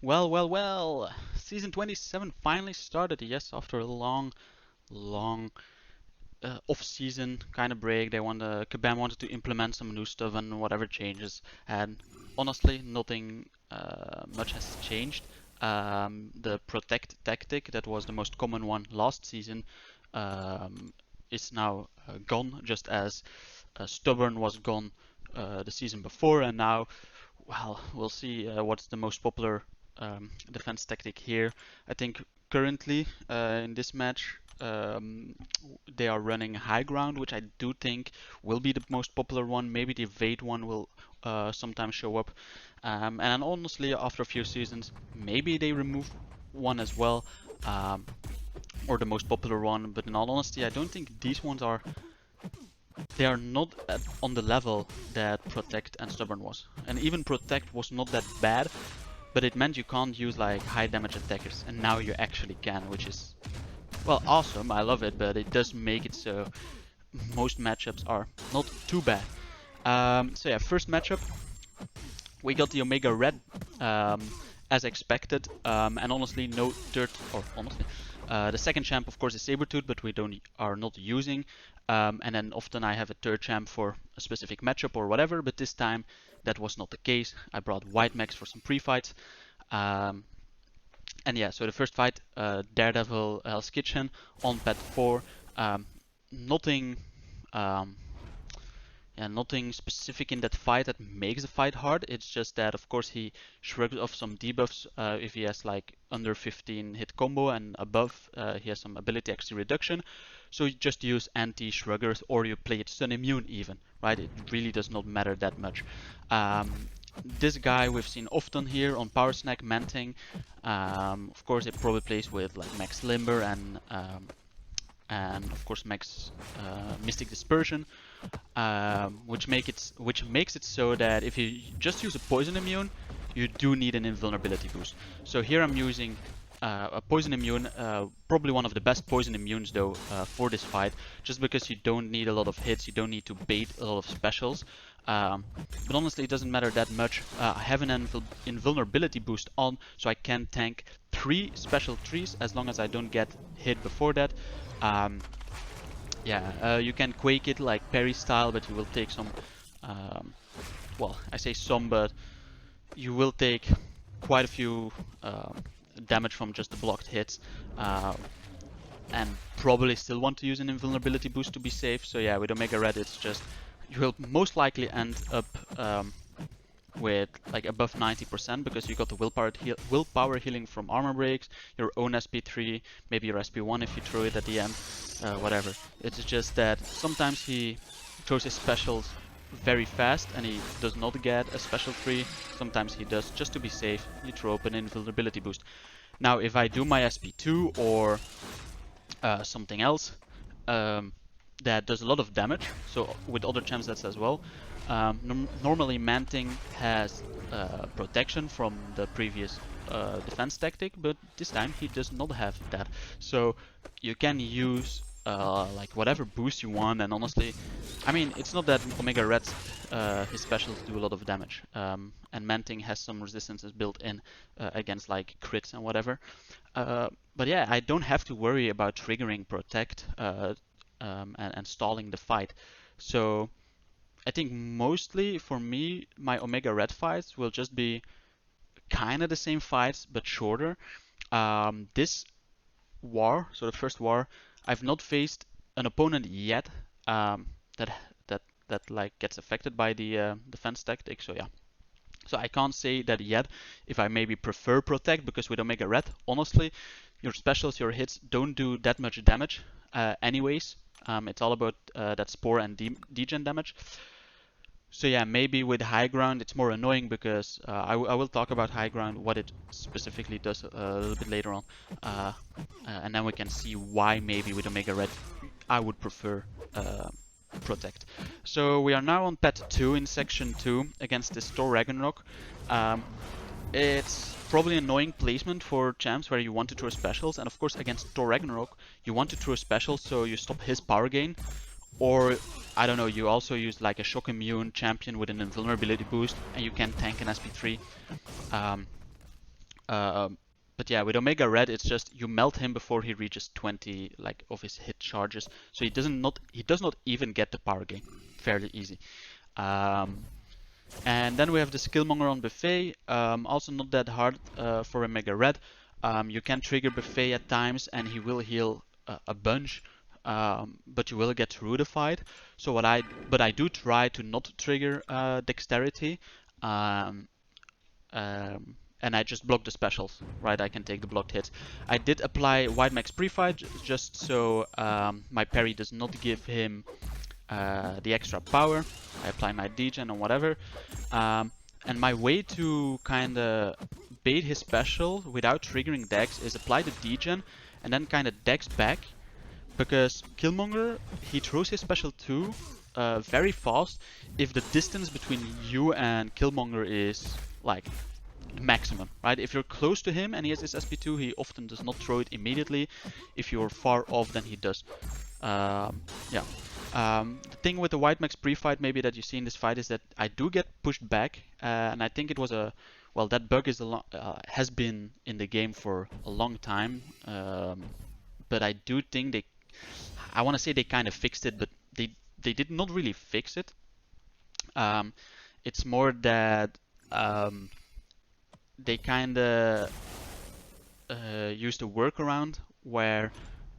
Well. Season 27 finally started. Yes, after a long off-season kind of break, Kabam wanted to implement some new stuff and whatever changes. And honestly, nothing much has changed. The protect tactic that was the most common one last season um, is now gone, just as stubborn was gone the season before, and now, well, we'll see what's the most popular defense tactic here. I think currently in this match they are running high ground, which I do think will be the most popular one. Maybe the evade one will sometimes show up. And honestly, after a few seasons, maybe they remove one as well, or the most popular one. But in all honesty, I don't think these ones are. They are not on the level that Protect and Stubborn was. And even Protect was not that bad, but it meant you can't use like high damage attackers, and now you actually can, which is, well, awesome. I love it, but it does make it so most matchups are not too bad. So yeah, first matchup, we got the Omega Red um, as expected, and honestly, no third, or honestly, the second champ, of course, is Sabertooth, but we are not using. And then often I have a third champ for a specific matchup or whatever, but this time that was not the case. I brought White Max for some pre-fights. And yeah, so the first fight, Daredevil Hell's Kitchen on pet 4. Nothing, um, yeah, nothing specific in that fight that makes the fight hard. It's just that, of course, he shrugs off some debuffs if he has like under 15 hit combo, and above he has some ability XP reduction. So you just use anti-shruggers, or you play it stun immune even, right? It really does not matter that much. This guy we've seen often here on Power Snack, Manting. Of course, it probably plays with like Max Limber and of course Max Mystic Dispersion, which makes it so that if you just use a poison immune, you do need an invulnerability boost. So here I'm using a poison immune, probably one of the best poison immunes though for this fight, just because you don't need a lot of hits, you don't need to bait a lot of specials. But honestly, it doesn't matter that much. I have an invulnerability boost on, so I can tank 3 special trees as long as I don't get hit before that. You can quake it like parry style, but you will take some, well, I say some, but you will take quite a few damage from just the blocked hits, and probably still want to use an invulnerability boost to be safe. So yeah, with Omega Red, it's just, you will most likely end up with like above 90%, because you got the willpower healing from armor breaks, your own SP3, maybe your SP1 if you throw it at the end, whatever. It's just that sometimes he throws his specials very fast and he does not get a special 3. Sometimes he does, just to be safe, you throw up an invulnerability boost. Now if I do my SP2 or something else that does a lot of damage, so with other champs that's as well, normally Manting has protection from the previous defense tactic, but this time he does not have that. So you can use like whatever boost you want, and honestly, I mean, it's not that Omega Red's his specials do a lot of damage, and Manting has some resistances built in against like crits and whatever. But yeah, I don't have to worry about triggering Protect and stalling the fight. So I think mostly for me, my Omega Red fights will just be kind of the same fights but shorter. This war, so the first war, I've not faced an opponent yet that like gets affected by the defense tactic. So yeah, so I can't say that yet if I maybe prefer Protect, because with Omega Red, honestly, your specials, your hits don't do that much damage anyways. It's all about that Spore and degen damage. So yeah, maybe with high ground it's more annoying, because I will talk about high ground, what it specifically does a little bit later on, and then we can see why maybe with Omega Red I would prefer Protect. So we are now on pet 2 in section 2 against this Thor Ragnarok. It's probably an annoying placement for champs where you want to throw specials, and of course against Thor Ragnarok you want to throw specials so you stop his power gain, or I don't know, you also use like a shock immune champion with an invulnerability boost and you can tank an SP3. Um, but yeah, with Omega Red, it's just you melt him before he reaches 20 like of his hit charges, so he does not even get the power gain. Fairly easy. Um, and then we have the Skillmonger on Buffet, also not that hard for Omega Red. You can trigger Buffet at times, and he will heal a bunch, but you will get rudified. So but I do try to not trigger Dexterity. Um, and I just block the specials, right? I can take the blocked hits. I did apply Wide Max Pre-Fight just so my parry does not give him the extra power. I apply my degen and whatever. And my way to kind of bait his special without triggering Dex is apply the degen and then kind of Dex back, because Killmonger, he throws his special too very fast if the distance between you and Killmonger is like maximum, right? If you're close to him and he has his SP2, he often does not throw it immediately. If you're far off, then he does. Yeah. The thing with the White Max pre-fight maybe that you see in this fight is that I do get pushed back, and I think it was well, that bug is has been in the game for a long time, but I do think I want to say they kind of fixed it, but they did not really fix it. It's more that they kind of used a workaround where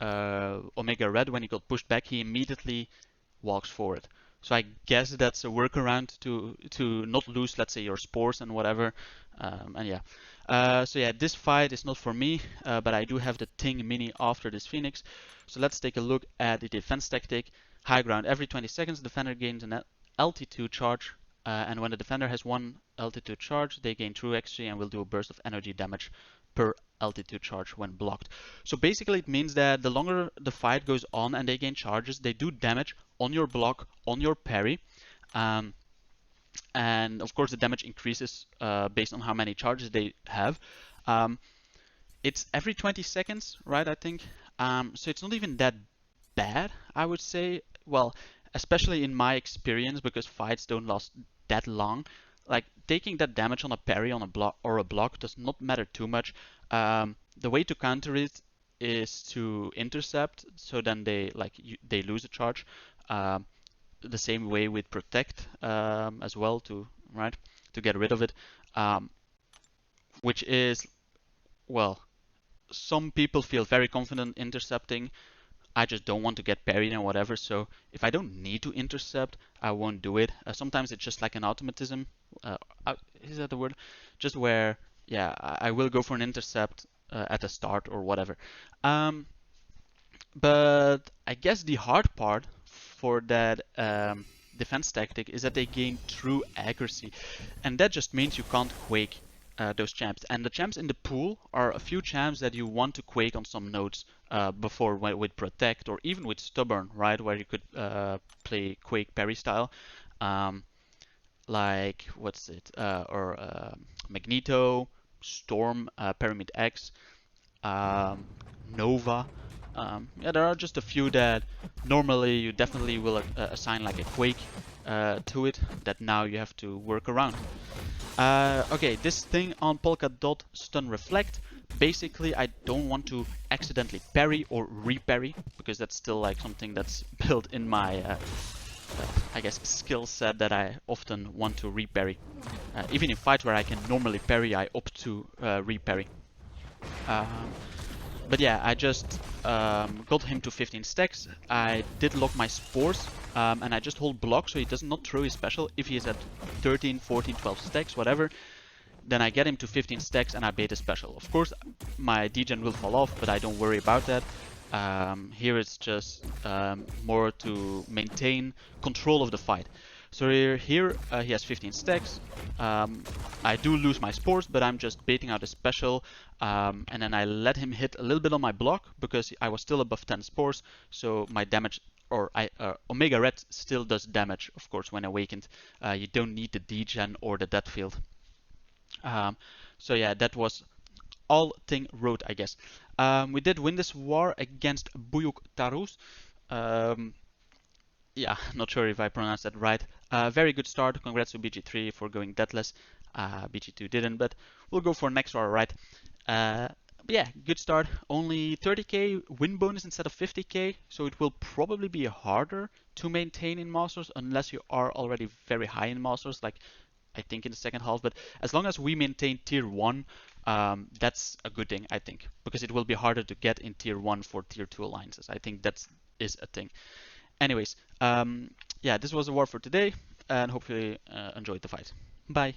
Omega Red, when he got pushed back, he immediately walks forward. So I guess that's a workaround to not lose, let's say, your spores and whatever. And yeah. So yeah, this fight is not for me, but I do have the Ting Mini after this Phoenix. So let's take a look at the defense tactic. High ground. Every 20 seconds, the defender gains an altitude charge, and when the defender has one altitude charge, they gain true XG and will do a burst of energy damage per altitude charge when blocked. So basically it means that the longer the fight goes on and they gain charges, they do damage on your block, on your parry. And of course the damage increases based on how many charges they have. It's every 20 seconds, right, I think. So it's not even that bad, I would say. Well, especially in my experience, because fights don't last that long. Like taking that damage on a parry on a block does not matter too much. The way to counter it is to intercept, so then they lose a charge. The same way with protect as well to get rid of it, which is, well, some people feel very confident intercepting. I just don't want to get parried and whatever, so if I don't need to intercept, I won't do it. Sometimes it's just like an automatism. Is that the word? Just where, yeah, I will go for an intercept at the start or whatever. But I guess the hard part for that defense tactic is that they gain true accuracy, and that just means you can't quake those champs. And the champs in the pool are a few champs that you want to quake on some nodes before with protect or even with stubborn, right, where you could play quake parry style, like what's it or Magneto, Storm, Pyramid X, Nova. Yeah, there are just a few that normally you definitely will assign like a quake to it that now you have to work around. Okay, this thing on Polka Dot Stun Reflect. Basically, I don't want to accidentally parry or re-parry, because that's still like something that's built in my, I guess, skill set, that I often want to re-parry. Even in fights where I can normally parry, I opt to re-parry. But yeah, I just got him to 15 stacks. I did lock my spores, and I just hold block so he does not throw his special. If he is at 13, 14, 12 stacks, whatever, then I get him to 15 stacks and I bait a special. Of course, my degen will fall off, but I don't worry about that. Here it's just more to maintain control of the fight. So here he has 15 stacks. I do lose my spores, but I'm just baiting out a special, and then I let him hit a little bit on my block because I was still above 10 spores, so my damage, or Omega Red still does damage, of course, when awakened. You don't need the degen or the death field. So yeah, that was all thing road, I guess. We did win this war against Buyuk Tarus. Yeah, not sure if I pronounced that right. Very good start. Congrats to BG3 for going deathless. BG2 didn't, but we'll go for next war, right? But yeah, good start. Only 30k win bonus instead of 50k, so it will probably be harder to maintain in Masters unless you are already very high in Masters, like I think in the second half. But as long as we maintain tier 1, that's a good thing, I think, because it will be harder to get in tier 1 for tier 2 alliances. I think that is a thing. Anyways, yeah, this was the war for today, and hopefully enjoyed the fight. Bye.